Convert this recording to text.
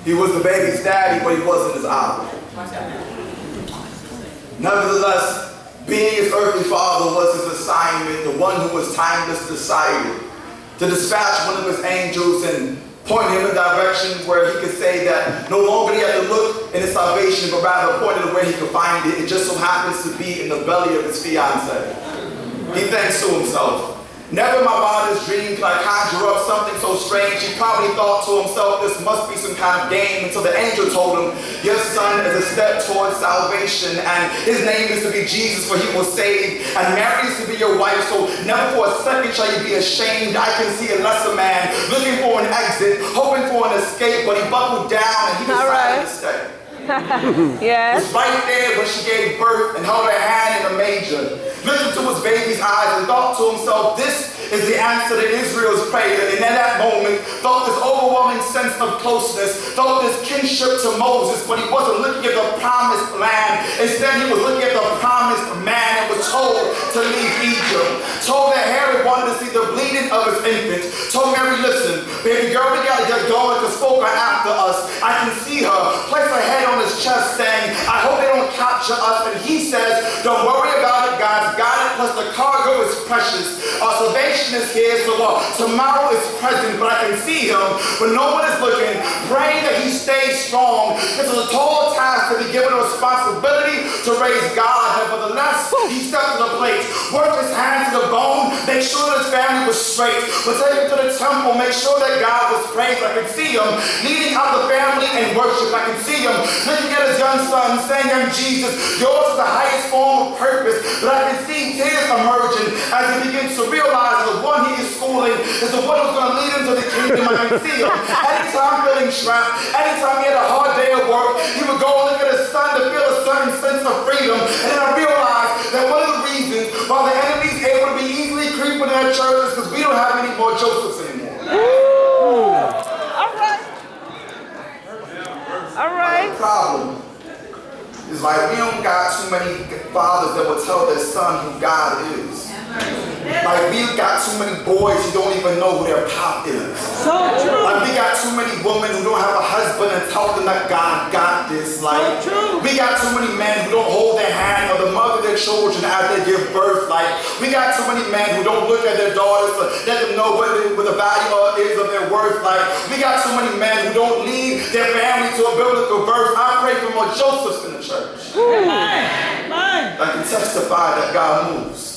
He was the baby's daddy, but he wasn't his Abba. Nevertheless, being his earthly father was his assignment, the one who was timeless decided to dispatch one of his angels and point him in directions where he could say that no longer he had to look in his salvation, but rather pointed to where he could find it. It just so happens to be in the belly of his fiancée. He thinks to himself, never in my wildest dream could I conjure up something so strange. He probably thought to himself, this must be some kind of game, until the angel told him, your son is a step towards salvation, and his name is to be Jesus, for he will save, and Mary is to be your wife, so never for a second shall you be ashamed. I can see a lesser man looking for an exit, hoping for an escape, but he buckled down and he decided to stay. Yes. Was right there when she gave birth and held her hand in a manger, looked into his baby's eyes and thought to himself, this is the answer to Israel's prayer. And in that moment, felt this overwhelming sense of closeness, felt this kinship to Moses, but he wasn't looking at the promised land. Instead, he was looking at the promised man and was told to leave Egypt. Told that Herod wanted to see the bleeding of his infant. Told Mary, listen, baby girl, we gotta get going because folk are after us. I can see her. Place her head on his chest saying, I hope they don't capture us. And he says, don't worry about it, God's got it, plus the cargo is precious. Our salvation is here, so tomorrow is present, but I can see him, but no one is looking, praying that he stays strong. This is a tall task to be given a responsibility to raise God. Nevertheless, he stepped to the plate, worked his hands to the bone, make sure that his family was straight, but take him to the temple, make sure that God was praised. I can see him leading out the family in worship. I can see him looking at his young son, saying, young Jesus, yours is the highest form of purpose, but I can see tears emerging as he begins to realize the one he is schooling is the one who's going to lead him to the kingdom. I can see him anytime feeling trapped, anytime he had a hard day at work, he would go and look at his son to feel a certain sense of freedom. And then I realized that one of the reasons why the enemy is able to be easily creeping in our church is because we don't have any more Josephs anymore. All right. All right. The problem is like we don't got too many fathers that will tell their son who God is. Like we got too many boys who don't even know who their pop is. So true. Like we got too many women who don't have a husband and tell them that God got this. Like so true. We got too many men who don't hold their hand or the mother of their children as they give birth. Like we got too many men who don't look at their daughters to let them know what the value is of their worth. Like we got too many men who don't lead their family to a biblical birth. I pray for more Josephs in the church. Amen. I can testify that God moves.